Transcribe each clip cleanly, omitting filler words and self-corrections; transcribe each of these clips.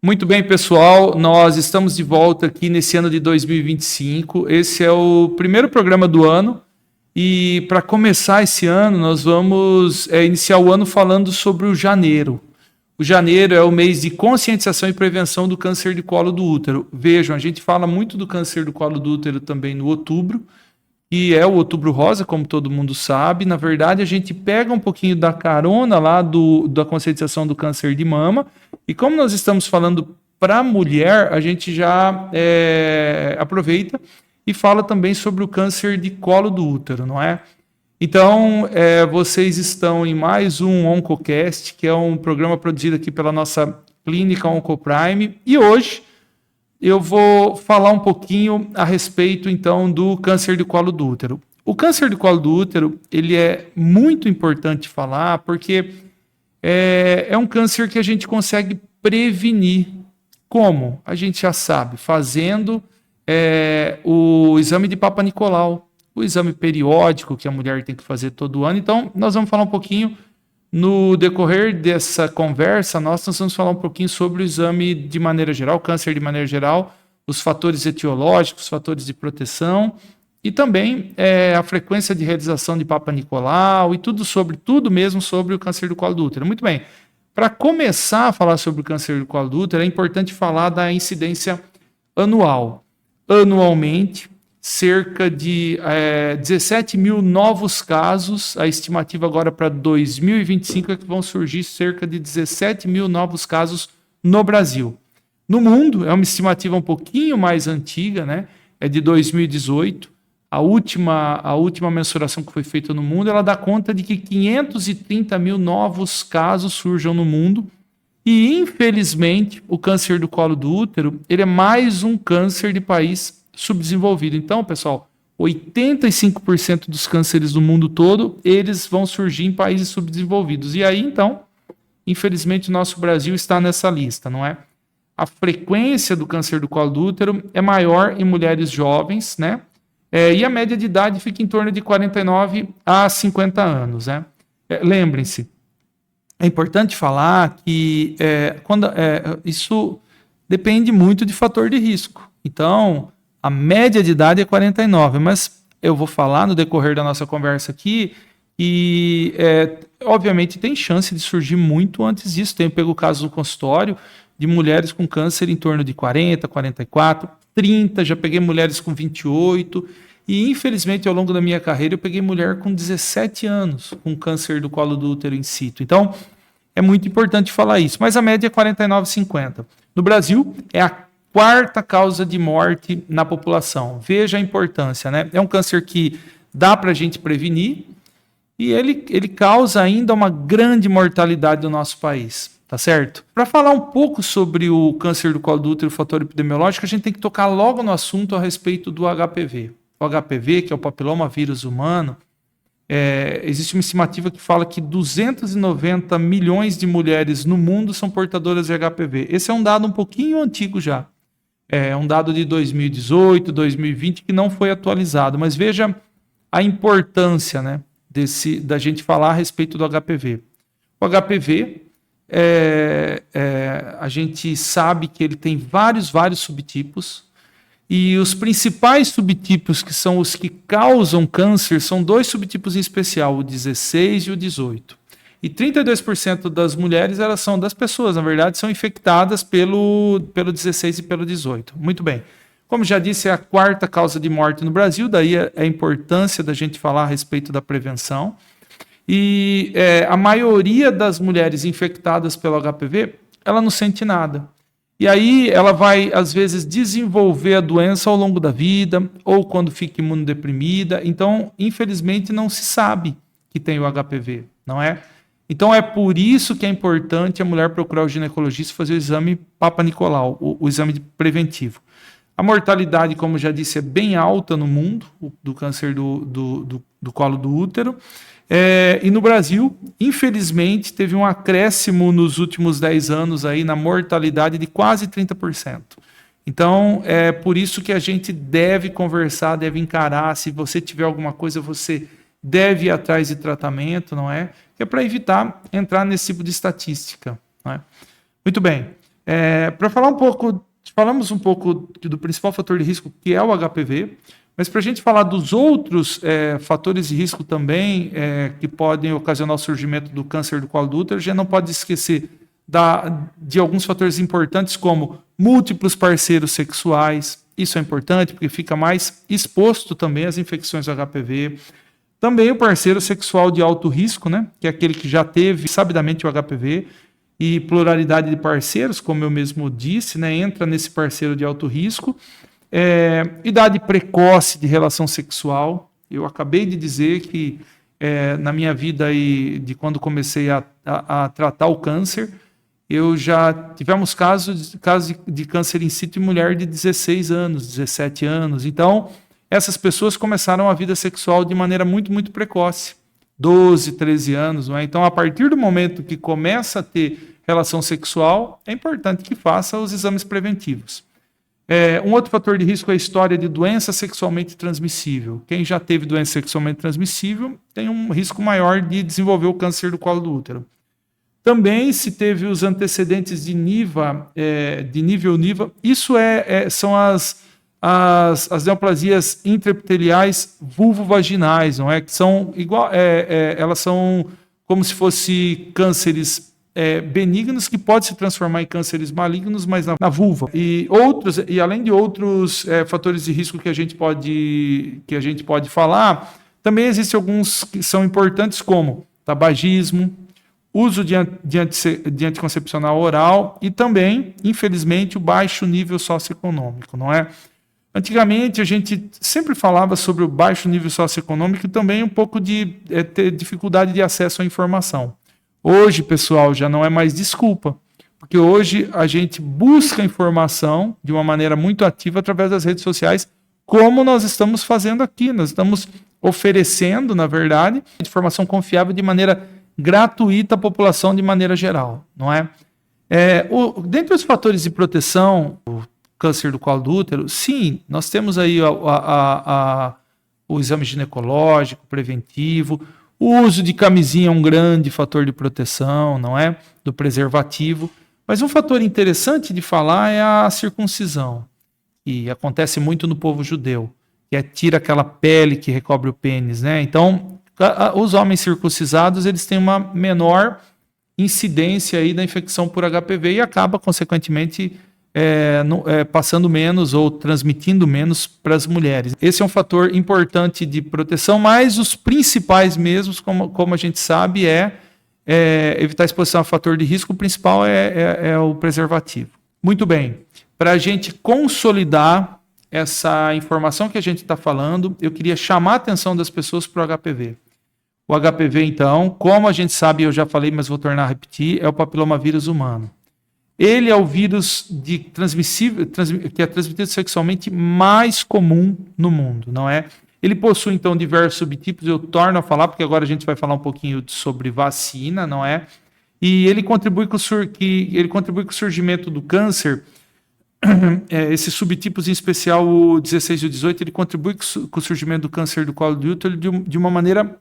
Muito bem, pessoal, nós estamos de volta aqui nesse ano de 2025. Esse é o primeiro programa do ano e para começar esse ano, nós vamos iniciar o ano falando sobre o janeiro. O janeiro é o mês de conscientização e prevenção do câncer de colo do útero. Vejam, a gente fala muito do câncer do colo do útero também no outubro, que é o Outubro Rosa, como todo mundo sabe. Na verdade, a gente pega um pouquinho da carona lá da conscientização do câncer de mama, e como nós estamos falando para a mulher, a gente já aproveita e fala também sobre o câncer de colo do útero, não é? Então, vocês estão em mais um OncoCast, que é um programa produzido aqui pela nossa clínica Oncoprime, e hoje eu vou falar um pouquinho a respeito, então, do câncer de colo do útero. O câncer de colo do útero, ele é muito importante falar, porque é um câncer que a gente consegue prevenir. Como? A gente já sabe, fazendo o exame de Papa Nicolau, o exame periódico que a mulher tem que fazer todo ano. Então, nós vamos falar um pouquinho no decorrer dessa conversa, nós vamos falar um pouquinho sobre o exame de maneira geral, câncer de maneira geral, os fatores etiológicos, os fatores de proteção e também a frequência de realização de Papa Nicolau e tudo mesmo sobre o câncer do colo do útero. Muito bem. Para começar a falar sobre o câncer do colo do útero, é importante falar da incidência anual. Anualmente, cerca de 17 mil novos casos. A estimativa agora para 2025 é que vão surgir cerca de 17 mil novos casos no Brasil. No mundo, é uma estimativa um pouquinho mais antiga, né? É de 2018. A última mensuração que foi feita no mundo, ela dá conta de que 530 mil novos casos surjam no mundo. E, infelizmente, o câncer do colo do útero, ele é mais um câncer de país subdesenvolvido. Então, pessoal, 85% dos cânceres do mundo todo, eles vão surgir em países subdesenvolvidos. E aí, então, infelizmente, o nosso Brasil está nessa lista, não é? A frequência do câncer do colo do útero é maior em mulheres jovens, né? E a média de idade fica em torno de 49 a 50 anos, né? Lembrem-se, é importante falar que isso depende muito de fator de risco. Então, a média de idade é 49, mas eu vou falar no decorrer da nossa conversa aqui e, obviamente, tem chance de surgir muito antes disso. Tenho pego o caso no consultório de mulheres com câncer em torno de 40, 44, 30, já peguei mulheres com 28 e, infelizmente, ao longo da minha carreira, eu peguei mulher com 17 anos com câncer do colo do útero in situ. Então, é muito importante falar isso, mas a média é 49, 50. No Brasil, é a quarta causa de morte na população. Veja a importância, né? É um câncer que dá para a gente prevenir e ele causa ainda uma grande mortalidade no nosso país, tá certo? Para falar um pouco sobre o câncer do colo do útero e o fator epidemiológico, a gente tem que tocar logo no assunto a respeito do HPV. O HPV, que é o papiloma vírus humano, existe uma estimativa que fala que 290 milhões de mulheres no mundo são portadoras de HPV. Esse é um dado um pouquinho antigo já. É um dado de 2018, 2020 que não foi atualizado, mas veja a importância, né, da gente falar a respeito do HPV. O HPV, a gente sabe que ele tem vários subtipos e os principais subtipos, que são os que causam câncer, são dois subtipos em especial, o 16 e o 18. E 32% das mulheres, das pessoas, na verdade, são infectadas pelo 16 e pelo 18. Muito bem. Como já disse, é a quarta causa de morte no Brasil, daí a importância da gente falar a respeito da prevenção. E a maioria das mulheres infectadas pelo HPV, ela não sente nada. E aí ela vai, às vezes, desenvolver a doença ao longo da vida, ou quando fica imunodeprimida. Então, infelizmente, não se sabe que tem o HPV, não é? Então, é por isso que é importante a mulher procurar o ginecologista e fazer o exame Papa Nicolau, o exame preventivo. A mortalidade, como já disse, é bem alta no mundo, do câncer do colo do útero. E no Brasil, infelizmente, teve um acréscimo nos últimos 10 anos aí na mortalidade de quase 30%. Então, é por isso que a gente deve conversar, deve encarar. Se você tiver alguma coisa, você deve ir atrás de tratamento, não é? Que é para evitar entrar nesse tipo de estatística. Não é? Muito bem. Para falar um pouco, falamos um pouco do principal fator de risco, que é o HPV, mas para a gente falar dos outros fatores de risco também que podem ocasionar o surgimento do câncer do colo do útero, a gente não pode esquecer de alguns fatores importantes, como múltiplos parceiros sexuais. Isso é importante porque fica mais exposto também às infecções do HPV. Também o parceiro sexual de alto risco, né, que é aquele que já teve sabidamente o HPV, e pluralidade de parceiros, como eu mesmo disse, né, entra nesse parceiro de alto risco. Idade precoce de relação sexual. Eu acabei de dizer que na minha vida aí, de quando comecei a tratar o câncer, eu já tivemos casos de câncer in situ em mulher de 16 anos, 17 anos. Então, essas pessoas começaram a vida sexual de maneira muito, muito precoce. 12, 13 anos. Não é? Então, a partir do momento que começa a ter relação sexual, é importante que faça os exames preventivos. Um outro fator de risco é a história de doença sexualmente transmissível. Quem já teve doença sexualmente transmissível tem um risco maior de desenvolver o câncer do colo do útero. Também, se teve os antecedentes de nível NIVA, isso são as neoplasias intraepiteliais vulvovaginais, não é? Que são elas são como se fossem cânceres benignos que podem se transformar em cânceres malignos, mas na vulva. E além de outros fatores de risco que a gente pode falar, também existem alguns que são importantes, como tabagismo, uso de anticoncepcional oral e também, infelizmente, o baixo nível socioeconômico, não é? Antigamente, a gente sempre falava sobre o baixo nível socioeconômico e também um pouco de ter dificuldade de acesso à informação. Hoje, pessoal, já não é mais desculpa, porque hoje a gente busca informação de uma maneira muito ativa através das redes sociais, como nós estamos fazendo aqui. Nós estamos oferecendo, na verdade, informação confiável de maneira gratuita à população de maneira geral, não é? Dentre os fatores de proteção, o câncer do colo do útero, sim, nós temos aí o exame ginecológico preventivo, o uso de camisinha é um grande fator de proteção, não é? Do preservativo. Mas um fator interessante de falar é a circuncisão, que acontece muito no povo judeu, que tira aquela pele que recobre o pênis, né? Então, os homens circuncisados, eles têm uma menor incidência aí da infecção por HPV e acaba, consequentemente, passando menos ou transmitindo menos para as mulheres. Esse é um fator importante de proteção, mas os principais mesmos, como a gente sabe, evitar a exposição a fator de risco. O principal é o preservativo. Muito bem, para a gente consolidar essa informação que a gente está falando, eu queria chamar a atenção das pessoas para o HPV. O HPV, então, como a gente sabe, eu já falei, mas vou tornar a repetir, é o papilomavírus humano. Ele é o vírus que é transmitido sexualmente mais comum no mundo, não é? Ele possui, então, diversos subtipos, eu torno a falar, porque agora a gente vai falar um pouquinho sobre vacina, não é? E ele contribui com o surgimento do câncer, esses subtipos, em especial o 16 e o 18, ele contribui com o surgimento do câncer do colo do útero de uma maneira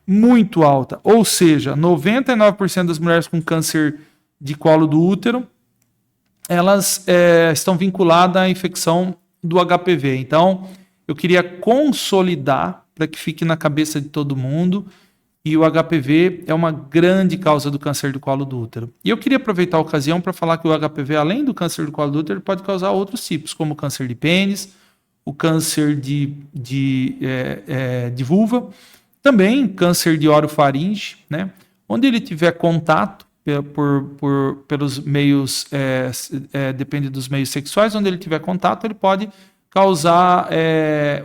muito alta. Ou seja, 99% das mulheres com câncer de colo do útero, elas estão vinculadas à infecção do HPV. Então, eu queria consolidar, para que fique na cabeça de todo mundo, que o HPV é uma grande causa do câncer do colo do útero. E eu queria aproveitar a ocasião para falar que o HPV, além do câncer do colo do útero, pode causar outros tipos, como o câncer de pênis, o câncer de vulva, também câncer de orofaringe, né? Onde ele tiver contato pelos meios, depende dos meios sexuais, onde ele tiver contato, ele pode causar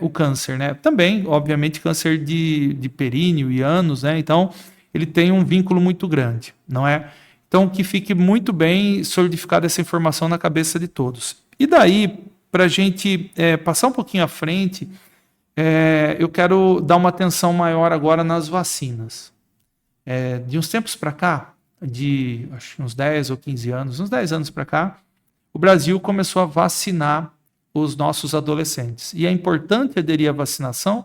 o câncer, né? Também, obviamente, câncer de períneo e ânus, né? Então, ele tem um vínculo muito grande, não é? Então, que fique muito bem solidificada essa informação na cabeça de todos. E daí, para a gente passar um pouquinho à frente, eu quero dar uma atenção maior agora nas vacinas. De uns tempos para cá, acho uns 10 ou 15 anos, uns 10 anos para cá, o Brasil começou a vacinar os nossos adolescentes. E é importante aderir à vacinação,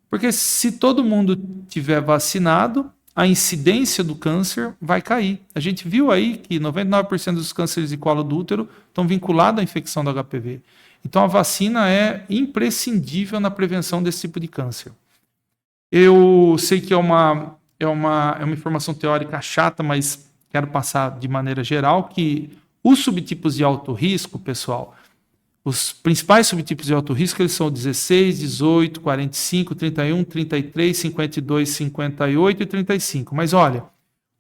porque se todo mundo tiver vacinado, a incidência do câncer vai cair. A gente viu aí que 99% dos cânceres de colo do útero estão vinculados à infecção do HPV. Então a vacina é imprescindível na prevenção desse tipo de câncer. Eu sei que é uma informação teórica chata, mas quero passar de maneira geral que os subtipos de alto risco, pessoal, os principais subtipos de alto risco, eles são o 16, 18, 45, 31, 33, 52, 58 e 35. Mas olha,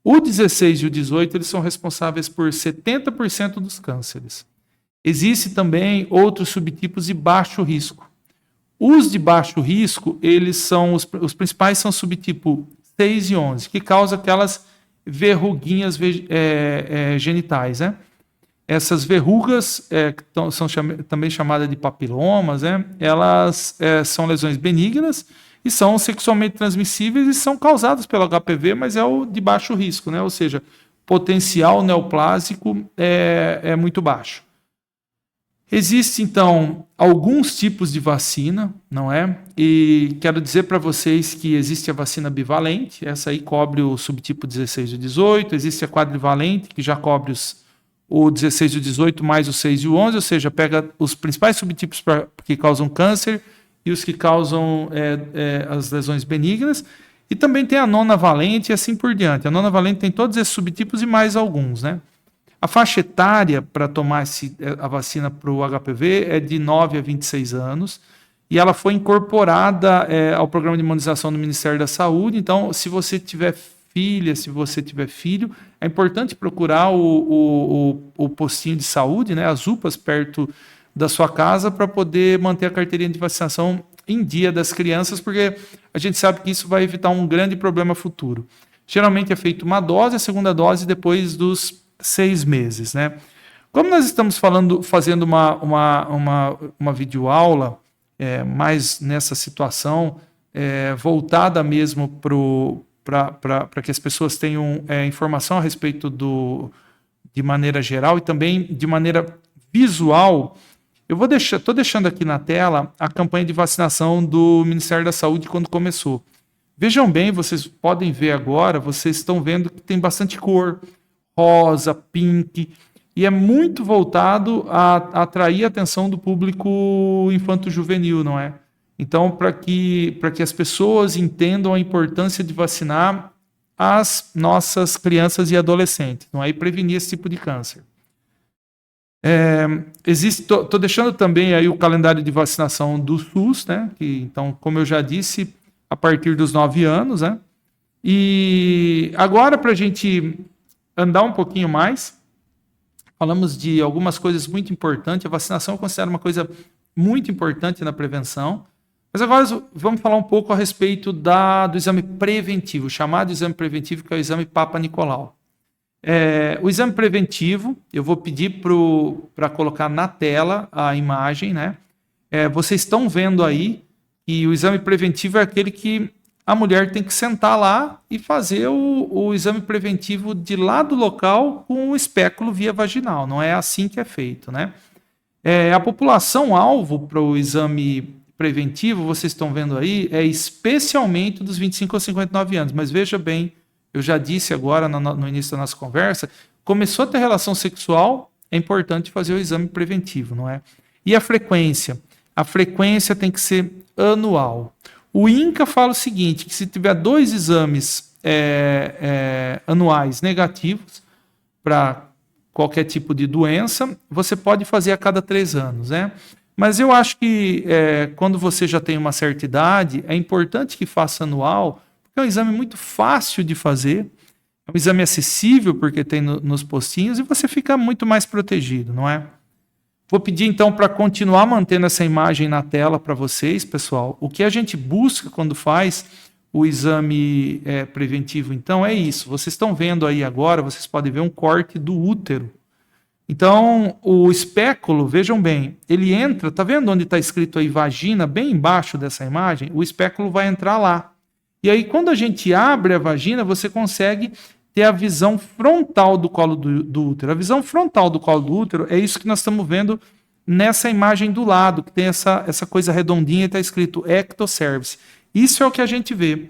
o 16 e o 18, eles são responsáveis por 70% dos cânceres. Existem também outros subtipos de baixo risco. Os de baixo risco, eles são os principais são subtipo 6 e 11, que causam aquelas verruguinhas genitais, né? Essas verrugas, que são também chamadas de papilomas, né? Elas são lesões benignas e são sexualmente transmissíveis e são causadas pelo HPV, mas é o de baixo risco, né? Ou seja, potencial neoplásico é muito baixo. Existem, então, alguns tipos de vacina, não é? E quero dizer para vocês que existe a vacina bivalente, essa aí cobre o subtipo 16 e 18, existe a quadrivalente, que já cobre o 16 e o 18 mais o 6 e o 11, ou seja, pega os principais subtipos que causam câncer e os que causam as lesões benignas, e também tem a nonavalente e assim por diante. A nonavalente tem todos esses subtipos e mais alguns, né? A faixa etária para tomar a vacina para o HPV é de 9 a 26 anos e ela foi incorporada ao programa de imunização do Ministério da Saúde. Então, se você tiver filha, se você tiver filho, é importante procurar o postinho de saúde, né, as UPAs perto da sua casa para poder manter a carteirinha de vacinação em dia das crianças, porque a gente sabe que isso vai evitar um grande problema futuro. Geralmente é feita uma dose, a segunda dose depois dos 6 meses, né? Como nós estamos fazendo uma videoaula mais nessa situação, voltada mesmo para que as pessoas tenham informação a respeito de maneira geral e também de maneira visual, estou deixando aqui na tela a campanha de vacinação do Ministério da Saúde quando começou. Vejam bem, vocês podem ver agora, vocês estão vendo que tem bastante cor, rosa, pink, e é muito voltado a atrair a atenção do público infanto-juvenil, não é? Então, para que as pessoas entendam a importância de vacinar as nossas crianças e adolescentes, não é? E prevenir esse tipo de câncer. Estou deixando também aí o calendário de vacinação do SUS, né? Que, então, como eu já disse, a partir dos 9 anos, né? E agora, para a gente andar um pouquinho mais, falamos de algumas coisas muito importantes. A vacinação eu considero uma coisa muito importante na prevenção. Mas agora vamos falar um pouco a respeito do exame preventivo, chamado exame preventivo, que é o exame Papa Nicolau. O exame preventivo, eu vou pedir para colocar na tela a imagem, né? Vocês estão vendo aí que o exame preventivo é aquele que a mulher tem que sentar lá e fazer o exame preventivo de lá do local com o espéculo via vaginal. Não é assim que é feito, né? A população-alvo para o exame preventivo, vocês estão vendo aí, é especialmente dos 25 a 59 anos. Mas veja bem, eu já disse agora no início da nossa conversa, começou a ter relação sexual, é importante fazer o exame preventivo, não é? E a frequência? A frequência tem que ser anual. O INCA fala o seguinte, que se tiver 2 exames anuais negativos para qualquer tipo de doença, você pode fazer a cada 3 anos, né? Mas eu acho que quando você já tem uma certa idade, é importante que faça anual, porque é um exame muito fácil de fazer, é um exame acessível, porque tem nos postinhos, e você fica muito mais protegido, não é? Vou pedir, então, para continuar mantendo essa imagem na tela para vocês, pessoal. O que a gente busca quando faz o exame preventivo, então, é isso. Vocês estão vendo aí agora, vocês podem ver um corte do útero. Então, o espéculo, vejam bem, ele entra, está vendo onde está escrito aí vagina, bem embaixo dessa imagem? O espéculo vai entrar lá. E aí, quando a gente abre a vagina, você consegue ter a visão frontal do colo do útero. A visão frontal do colo do útero é isso que nós estamos vendo nessa imagem do lado, que tem essa coisa redondinha e está escrito ectocervix. Isso é o que a gente vê.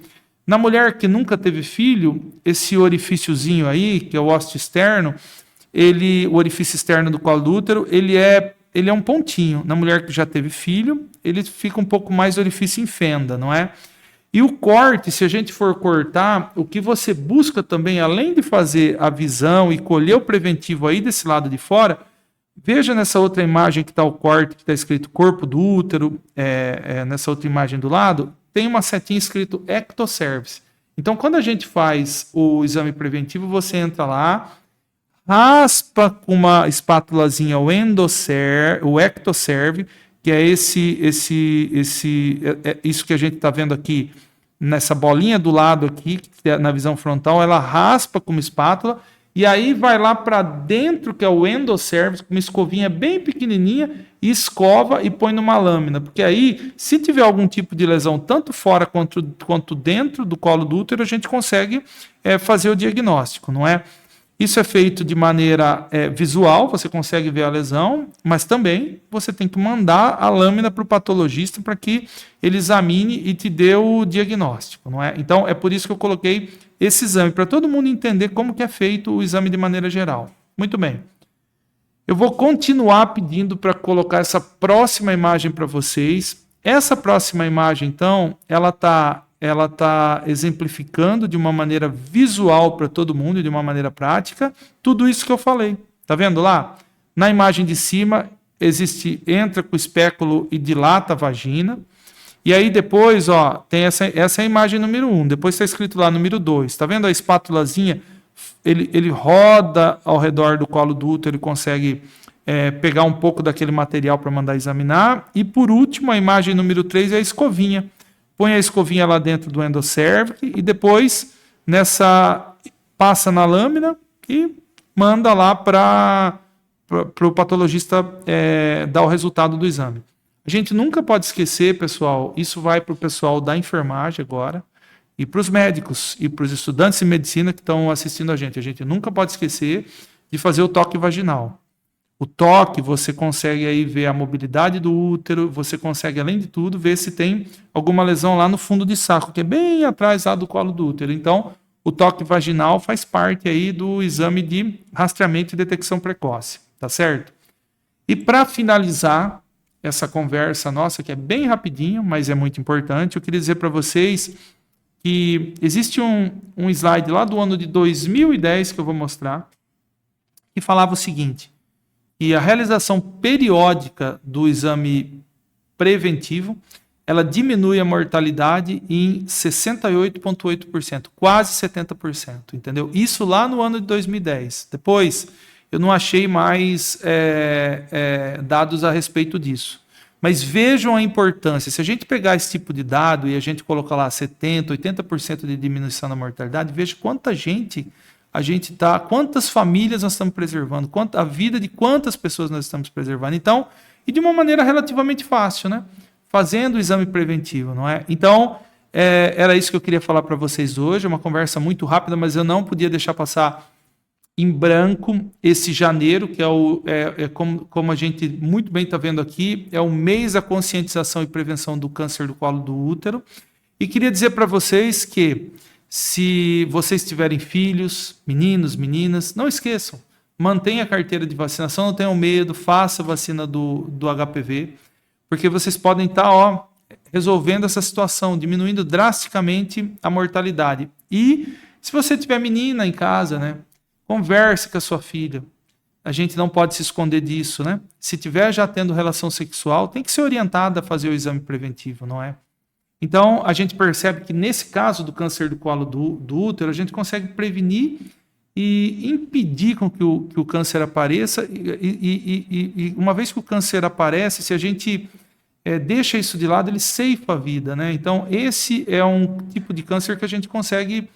Na mulher que nunca teve filho, esse orifíciozinho aí, que é o ósseo externo, o orifício externo do colo do útero, ele é um pontinho. Na mulher que já teve filho, ele fica um pouco mais orifício em fenda, não é? E o corte, se a gente for cortar, o que você busca também, além de fazer a visão e colher o preventivo aí desse lado de fora, veja nessa outra imagem que está o corte, que está escrito corpo do útero, nessa outra imagem do lado, tem uma setinha escrito ectocervix. Então, quando a gente faz o exame preventivo, você entra lá, raspa com uma espátulazinha o ectocervix, que é isso que a gente está vendo aqui, nessa bolinha do lado aqui, na visão frontal, ela raspa com uma espátula, e aí vai lá para dentro, que é o endocervix, com uma escovinha bem pequenininha, e escova e põe numa lâmina. Porque aí, se tiver algum tipo de lesão, tanto fora quanto dentro do colo do útero, a gente consegue fazer o diagnóstico, não é? Isso é feito de maneira visual, você consegue ver a lesão, mas também você tem que mandar a lâmina para o patologista para que ele examine e te dê o diagnóstico, não é? Então, é por isso que eu coloquei esse exame, para todo mundo entender como que é feito o exame de maneira geral. Muito bem. Eu vou continuar pedindo para colocar essa próxima imagem para vocês. Essa próxima imagem, então, ela tá exemplificando de uma maneira visual para todo mundo, de uma maneira prática, tudo isso que eu falei. Tá vendo lá? Na imagem de cima, entra com o espéculo e dilata a vagina. E aí depois, tem essa é a imagem número 1. Depois está escrito lá número 2. Tá vendo a espátulazinha? Ele roda ao redor do colo do útero, ele consegue pegar um pouco daquele material para mandar examinar. E por último, a imagem número 3 é a escovinha. Põe a escovinha lá dentro do endocervix e depois passa na lâmina e manda lá para o patologista dar o resultado do exame. A gente nunca pode esquecer, pessoal, isso vai para o pessoal da enfermagem agora e para os médicos e para os estudantes de medicina que estão assistindo a gente nunca pode esquecer de fazer o toque vaginal. O toque, você consegue aí ver a mobilidade do útero, você consegue, além de tudo, ver se tem alguma lesão lá no fundo de saco, que é bem atrás lá do colo do útero. Então, o toque vaginal faz parte aí do exame de rastreamento e detecção precoce, tá certo? E para finalizar essa conversa nossa, que é bem rapidinho, mas é muito importante, eu queria dizer para vocês que existe um slide lá do ano de 2010 que eu vou mostrar, que falava o seguinte: e a realização periódica do exame preventivo, ela diminui a mortalidade em 68,8%, quase 70%, entendeu? Isso lá no ano de 2010. Depois, eu não achei mais dados a respeito disso. Mas vejam a importância. Se a gente pegar esse tipo de dado e a gente colocar lá 70%, 80% de diminuição da mortalidade, veja quanta gente quantas famílias nós estamos preservando, a vida de quantas pessoas nós estamos preservando. Então, e de uma maneira relativamente fácil, né? Fazendo o exame preventivo, não é? Então, era isso que eu queria falar para vocês hoje, uma conversa muito rápida, mas eu não podia deixar passar em branco esse janeiro, que como a gente muito bem está vendo aqui, é o mês da conscientização e prevenção do câncer do colo do útero. E queria dizer para vocês que, se vocês tiverem filhos, meninos, meninas, não esqueçam, mantenha a carteira de vacinação, não tenham medo, faça a vacina do HPV, porque vocês podem estar resolvendo essa situação, diminuindo drasticamente a mortalidade. E se você tiver menina em casa, né, converse com a sua filha. A gente não pode se esconder disso, né? Se tiver já tendo relação sexual, tem que ser orientada a fazer o exame preventivo, não é? Então, a gente percebe que nesse caso do câncer do colo do útero, a gente consegue prevenir e impedir com que o câncer apareça. E uma vez que o câncer aparece, se a gente deixa isso de lado, ele ceifa a vida, né? Então, esse é um tipo de câncer que a gente consegue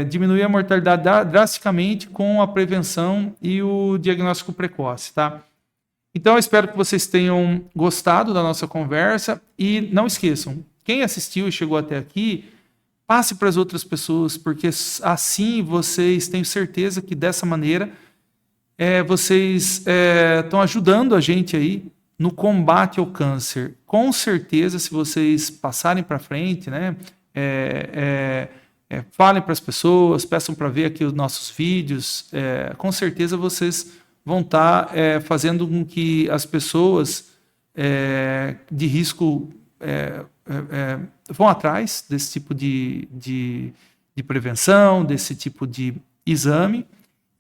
diminuir a mortalidade drasticamente com a prevenção e o diagnóstico precoce, tá? Então, eu espero que vocês tenham gostado da nossa conversa e não esqueçam, quem assistiu e chegou até aqui, passe para as outras pessoas, porque assim vocês, tenho certeza que dessa maneira vocês estão ajudando a gente aí no combate ao câncer. Com certeza, se vocês passarem para frente, né, falem para as pessoas, peçam para ver aqui os nossos vídeos. Com certeza vocês vão estar fazendo com que as pessoas de risco vão atrás desse tipo de prevenção, desse tipo de exame.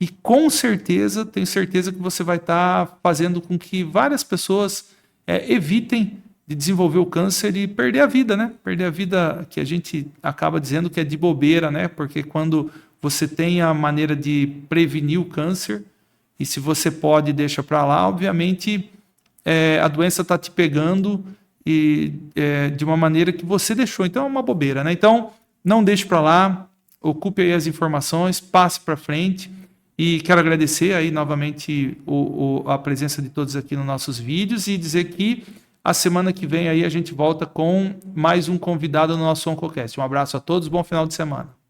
E com certeza, tenho certeza que você vai estar fazendo com que várias pessoas evitem de desenvolver o câncer e perder a vida, né? Perder a vida, que a gente acaba dizendo que é de bobeira, né? Porque quando você tem a maneira de prevenir o câncer, e se você pode, deixa para lá, obviamente a doença está te pegando e de uma maneira que você deixou. Então é uma bobeira, né? Então não deixe para lá, ocupe aí as informações, passe para frente. E quero agradecer aí novamente a presença de todos aqui nos nossos vídeos e dizer que a semana que vem aí a gente volta com mais um convidado no nosso Oncocast. Um abraço a todos, bom final de semana.